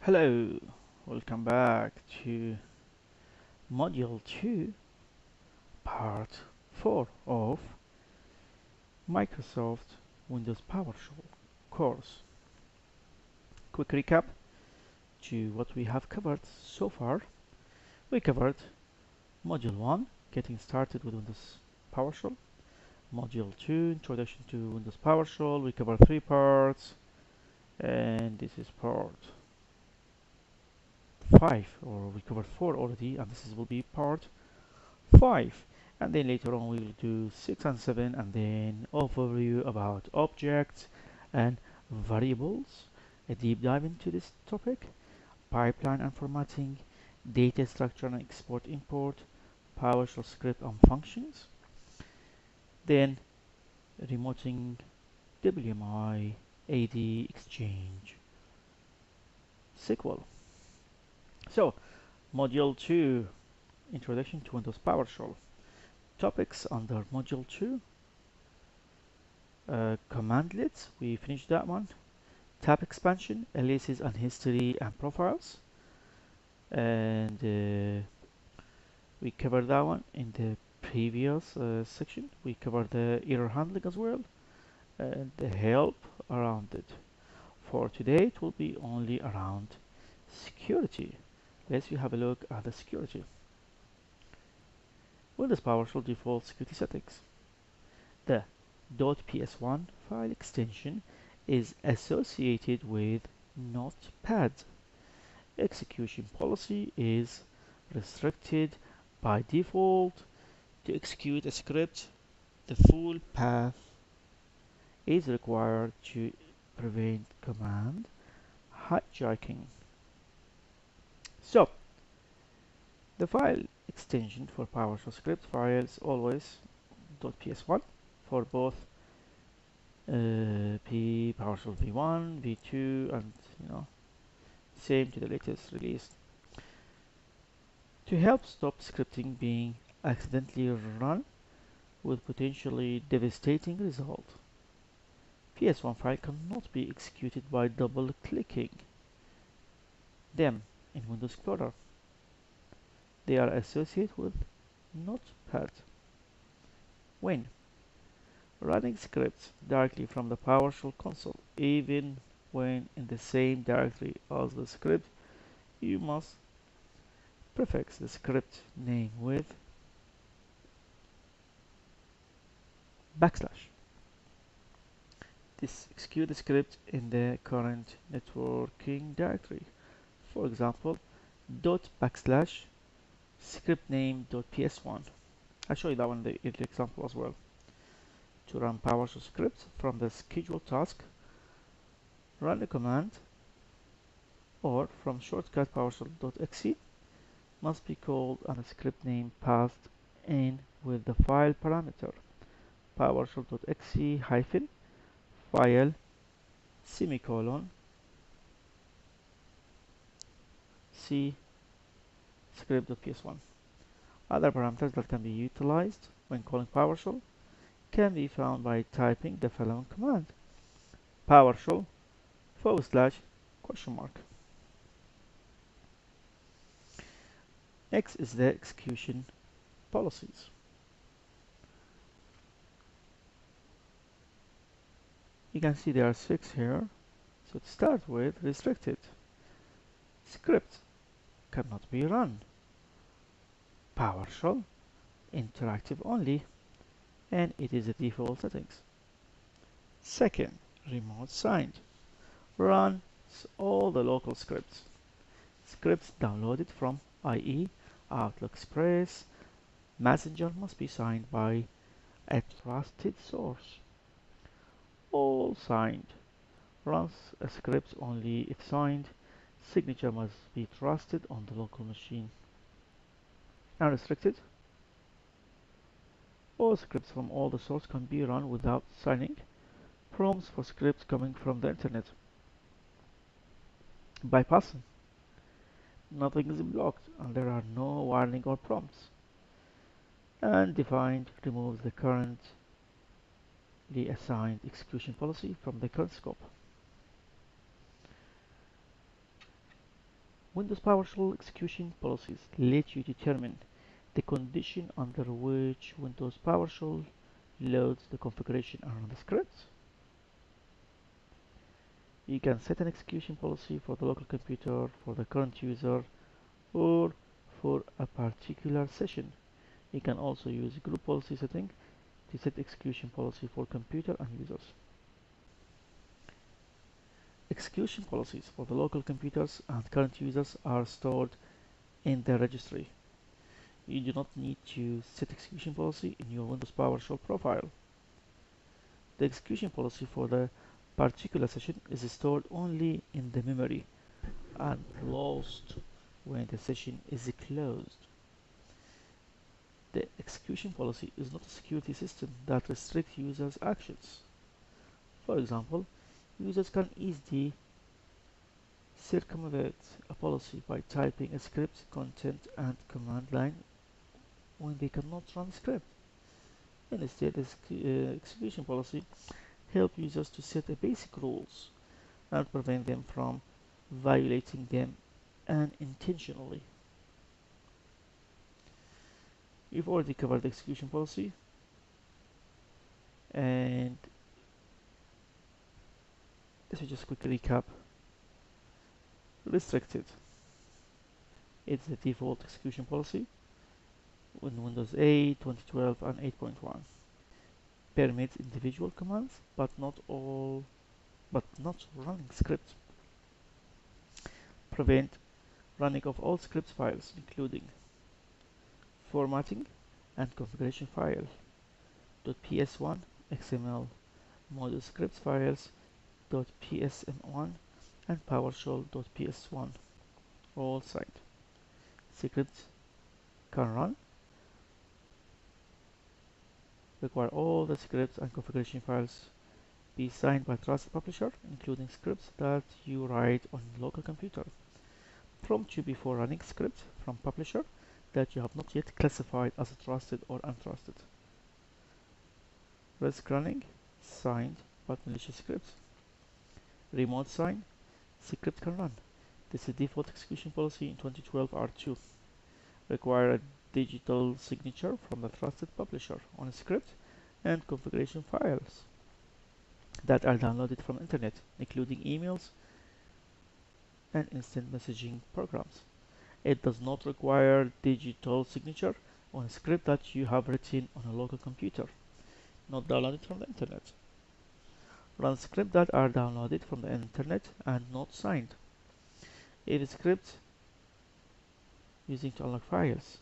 Hello, welcome back to Module 2, Part 4 of Microsoft Windows PowerShell course. Quick recap to what we have covered so far. We covered Module 1, getting started with Windows PowerShell. Module 2, Introduction to Windows PowerShell. We covered 3 parts, and this is Part 5, or we covered 4 already, and this will be Part 5, and then later on we will do 6 and 7, and then overview about objects and variables, a deep dive into this topic, pipeline and formatting, data structure and export import, PowerShell script and functions, then remoting WMI, AD, Exchange, SQL. So, Module 2, Introduction to Windows PowerShell. Topics under Module 2. Commandlets, we finished that one. Tab expansion, aliases and history and profiles. And we covered that one in the previous section. We covered the error handling as well, and the help around it. For today, it will be only around security. Let's have a look at the security. Windows PowerShell default security settings. The .ps1 file extension is associated with Notepad. Execution policy is restricted by default. To execute a script, the full path is required to prevent command hijacking. So, the file extension for PowerShell script files always .ps1 for both PowerShell v1, v2, and same to the latest release. To help stop scripting being accidentally run with potentially devastating result, PS1 file cannot be executed by double-clicking them in Windows Explorer. They are associated with Notepad. When running scripts directly from the PowerShell console, even when in the same directory as the script, you must prefix the script name with backslash. This execute the script in the current networking directory. For example, // script name .ps1. I'll show you that one in the example as well. To run PowerShell script from the scheduled task, run the command, or from shortcut PowerShell.exe must be called and a script name passed in with the file parameter PowerShell.exe hyphen file semicolon c script.ps1. Other parameters that can be utilized when calling PowerShell can be found by typing the following command: PowerShell /? Next is the execution policies. You can see there are 6 here. So to start with, restricted. Script cannot be run. PowerShell interactive only, and it is the default settings. Second, remote signed. Runs all the local scripts. Scripts downloaded from IE, Outlook Express, Messenger must be signed by a trusted source. All signed. Runs a script only if signed. Signature must be trusted on the local machine. Unrestricted. All scripts from all the source can be run without signing. Prompts for scripts coming from the internet. Bypassing. Nothing is blocked and there are no warning or prompts. Undefined removes the currently assigned execution policy from the current scope. Windows PowerShell execution policies let you determine the condition under which Windows PowerShell loads the configuration around the script. You can set an execution policy for the local computer, for the current user, or for a particular session. You can also use group policy setting to set execution policy for computer and users. Execution policies for the local computers and current users are stored in the registry. You do not need to set execution policy in your Windows PowerShell profile. The execution policy for the particular session is stored only in the memory and lost when the session is closed. The execution policy is not a security system that restricts users' actions. For example, users can easily circumvent a policy by typing a script content and command line when they cannot run the script. Instead, the execution policy helps users to set the basic rules and prevent them from violating them unintentionally. We've already covered the execution policy, and this is just a quick recap. Restricted. It's the default execution policy in Windows 8, 2012, and 8.1. Permits individual commands, but not running scripts. Prevent running of all script files, including formatting and configuration file, .ps1, XML, module scripts files, .psm1, and PowerShell.ps1, all signed. Scripts can run. Require all the scripts and configuration files be signed by trusted publisher, including scripts that you write on local computer. Prompt you before running script from publisher that you have not yet classified as trusted or untrusted. Risk running, signed but malicious scripts. Remote sign, script can run. This is default execution policy in 2012 R2. Require a digital signature from the trusted publisher on a script and configuration files that are downloaded from internet, including emails and instant messaging programs. It does not require digital signature on a script that you have written on a local computer, not downloaded from the internet. Run scripts that are downloaded from the internet and not signed. If a script using to unlock files,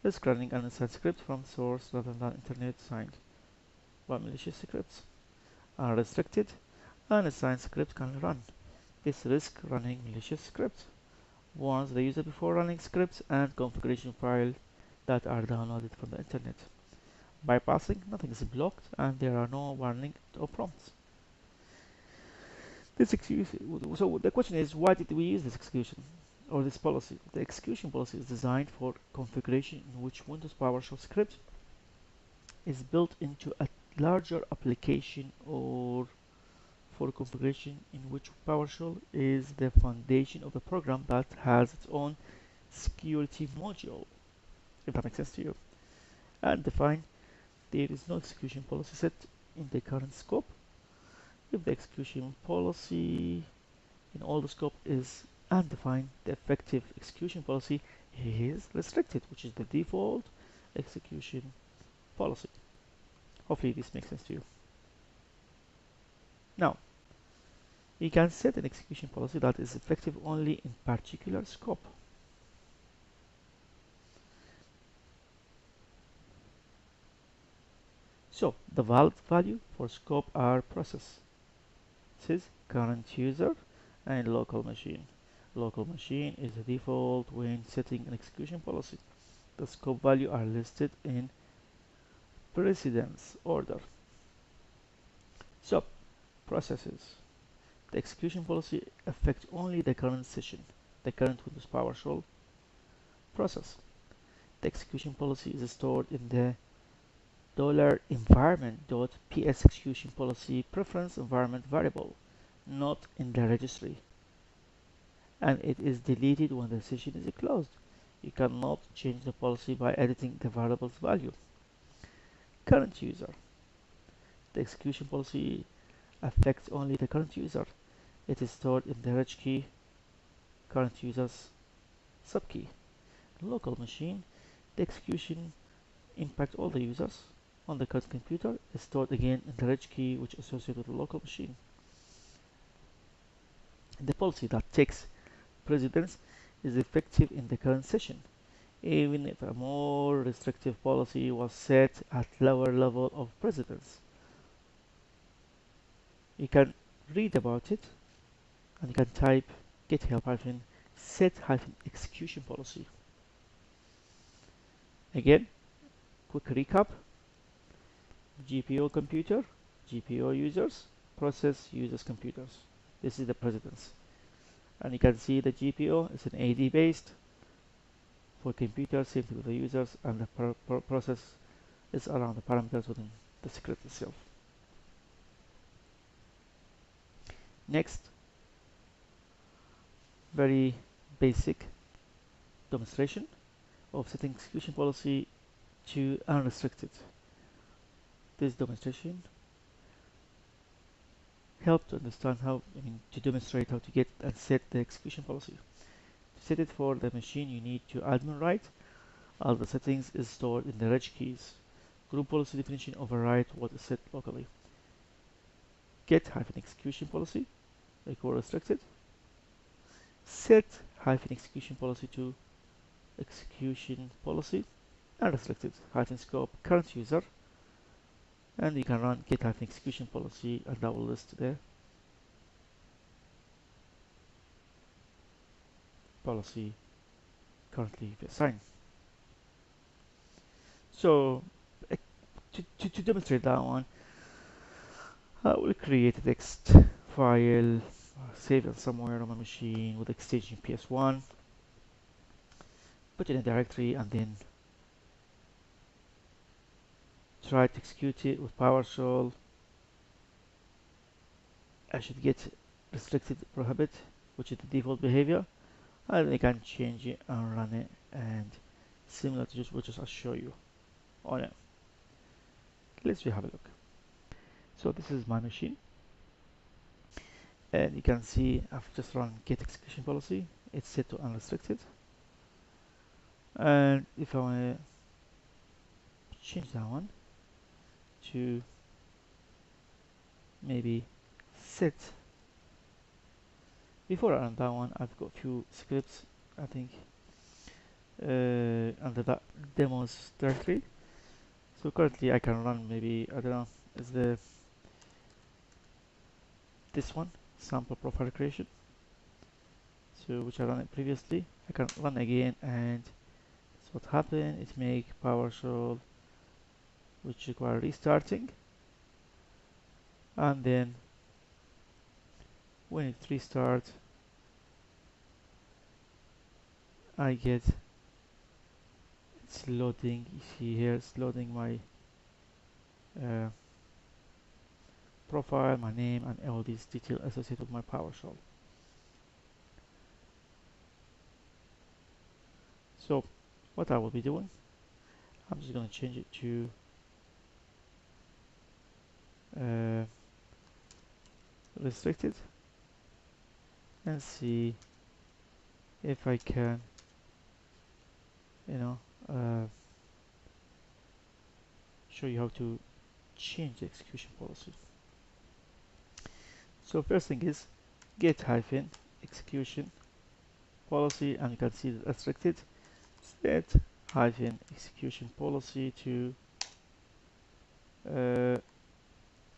risk running an unsigned script from source rather than internet signed. But malicious scripts are restricted. Unassigned script can run. This risk running malicious scripts warns the user before running scripts and configuration files that are downloaded from the internet. Bypassing, nothing is blocked and there are no warning or prompts. So the question is, why did we use this execution or this policy? The execution policy is designed for configuration in which Windows PowerShell script is built into a larger application, or for configuration in which PowerShell is the foundation of the program that has its own security module, if that makes sense to you. And define, there is no execution policy set in the current scope. If the execution policy in all the scope is undefined, the effective execution policy is restricted, which is the default execution policy. Hopefully this makes sense to you. Now, you can set an execution policy that is effective only in particular scope. So the value for scope are process, current user, and local machine. Local machine is the default when setting an execution policy. The scope value are listed in precedence order. So processes. The execution policy affects only the current session, the current Windows PowerShell process. The execution policy is stored in the $environment.ps execution policy preference environment variable, not in the registry. and it is deleted when the session is closed. You cannot change the policy by editing the variable's value. Current user. The execution policy affects only the current user. It is stored in the reg key, current user's subkey. Local machine. The execution impacts all the users on the current computer is stored again in the reg key which is associated with the local machine. The policy that takes precedence is effective in the current session, even if a more restrictive policy was set at lower level of precedence. You can read about it and you can type get help-set-execution policy. Again, quick recap. GPO computer, GPO users, process users computers. This is the precedence. And you can see the GPO is an AD based for computer, same with the users, and the process is around the parameters within the script itself. Next, very basic demonstration of setting execution policy to unrestricted. This demonstration helped to understand how, to demonstrate how to get and set the execution policy. To set it for the machine, you need to admin write. All the settings is stored in the reg keys. Group policy definition override what is set locally. Get-execution policy equal restricted. Set-execution policy to execution policy unrestricted -scope current user, and you can run get-execution policy and that will list the policy currently assigned. So to demonstrate that one, I will create a text file, save it somewhere on my machine with extension ps1, put it in a directory, and then try to execute it with PowerShell. I should get restricted prohibit, which is the default behavior, and then I can change it and run it, and similar to just what I'll show you on it. Let's have a look. So this is my machine, and you can see I've just run get execution policy. It's set to unrestricted, and if I want to change that one to maybe set, before I run that one, I've got a few scripts, I think, under that demos directory. So currently I can run maybe, I don't know, is this one, sample profile creation. So which I ran it previously. I can run again, and so what happened, it make PowerShell which require restarting, and then when it restarts, I get it's loading. You see here it's loading my profile, my name, and all these details associated with my PowerShell. So what I will be doing, I'm just going to change it to restricted, and see if I can, show you how to change the execution policy. So first thing is get-execution policy, and you can see the restricted. Set-execution policy to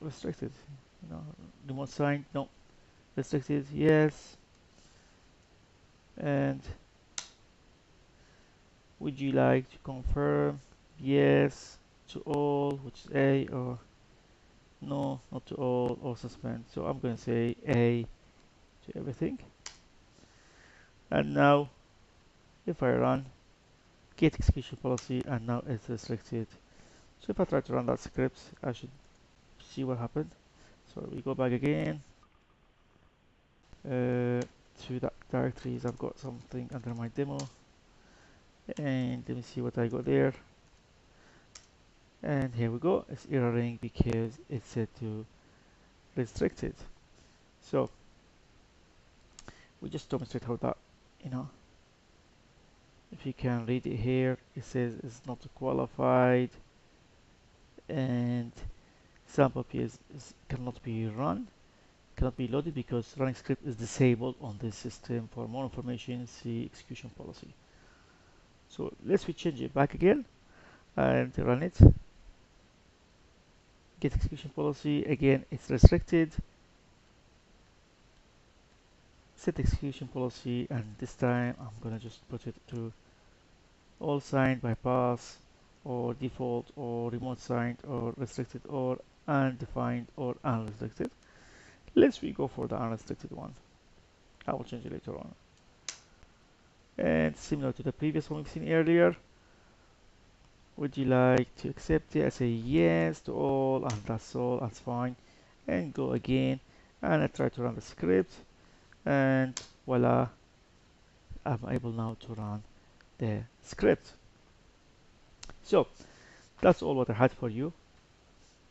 restricted. Remote signed, no. Restricted, yes. And would you like to confirm? Yes to all, which is A, or no, not to all, or suspend. So I'm going to say A to everything. And now if I run get execution policy, and now it's restricted. So if I try to run that script, I should see what happened. So we go back again, to that directories. I've got something under my demo, and let me see what I got there. And here we go. It's erroring because it's set to restricted. So we just demonstrate how that, you know, if you can read it here, it says it's not qualified, and sample cannot be run, cannot be loaded because running script is disabled on this system. For more information, see execution policy. So let's change it back again and run it. Get execution policy again, it's restricted. Set execution policy, and this time I'm gonna just put it to all signed, bypass, or default, or remote signed, or restricted, or undefined, or unrestricted. Let's go for the unrestricted one. I will change it later on. And similar to the previous one we've seen earlier, would you like to accept it? I say yes to all, and that's all, that's fine. And go again, and I try to run the script, and voila, I'm able now to run the script. So that's all what I had for you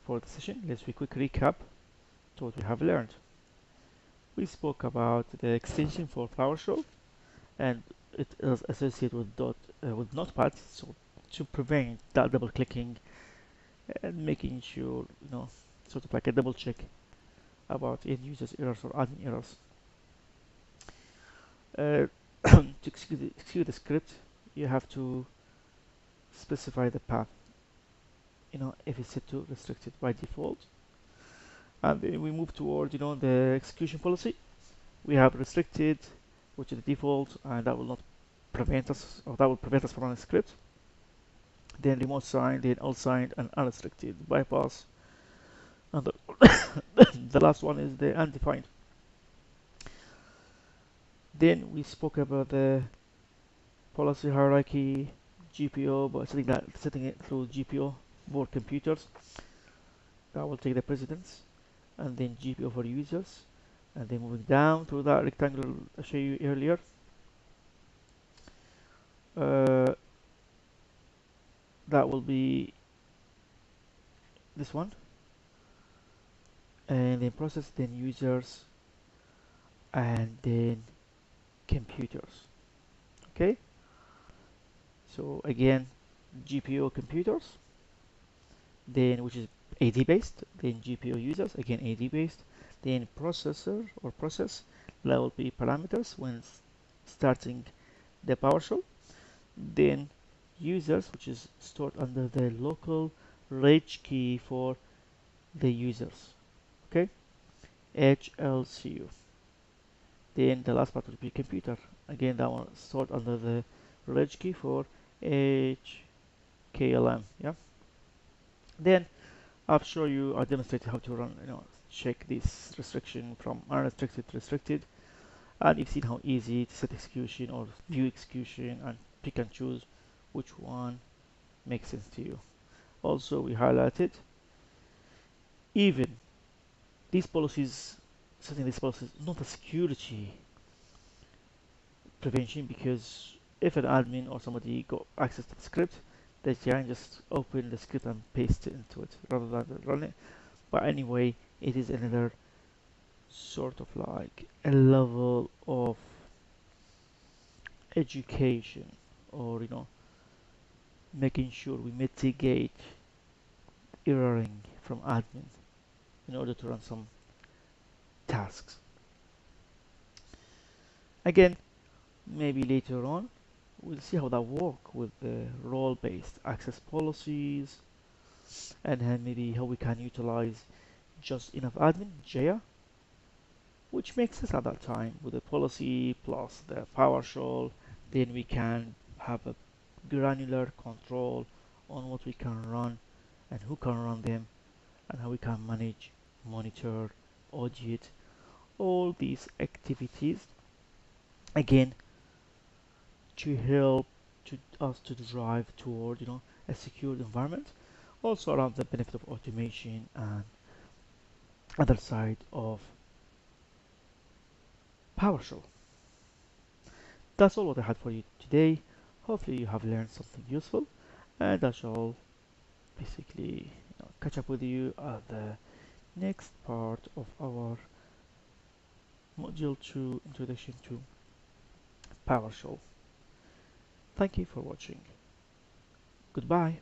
for the session. Let's do a quick recap to what we have learned. We spoke about the extension for PowerShell, and it is associated with Notepad, so to prevent that double clicking and making sure, you know, sort of like a double check about end users errors or admin errors. To execute the script, you have to specify the path, you know, if it's set to restricted by default. And then we move toward, you know, the execution policy. We have restricted, which is the default, and that will not prevent us, or that will prevent us from running script. Then remote signed, then all signed, and unrestricted bypass. And the last one is the undefined. Then we spoke about the policy hierarchy, GPO, but setting it through GPO for computers. That will take the precedence, and then GPO for users, and then moving down through that rectangle I showed you earlier. That will be this one, and then process, then users, and then computers. Okay, so again, GPO computers, then which is AD based, then GPO users, again AD based, then processor or process, that will be parameters when starting the PowerShell, then users, which is stored under the local rage key for the users. Okay, HLCU. Then the last part will be computer, again that one stored under the rage key for HKLM. Yeah, then I've shown you, I demonstrated how to run, you know, check this restriction from unrestricted to restricted, and you've seen how easy to set execution or view execution and pick and choose which one makes sense to you. Also, we highlighted even these policies, setting these policies, not a security prevention, because if an admin or somebody got access to the script, they can just open the script and paste it into it rather than run it. But anyway, it is another sort of like a level of education, or, you know, making sure we mitigate erroring from admin in order to run some tasks. Again, maybe later on we'll see how that work with the role-based access policies, and then maybe how we can utilize just enough admin, JA, which makes sense at that time with the policy plus the PowerShell. Then we can have a granular control on what we can run and who can run them, and how we can manage, monitor, audit all these activities, again to help us to drive toward, you know, a secure environment. Also around the benefit of automation and other side of PowerShell. That's all what I had for you today. Hopefully you have learned something useful, and I shall basically catch up with you at the next part of our module 2 introduction to PowerShell. Thank you for watching. Goodbye.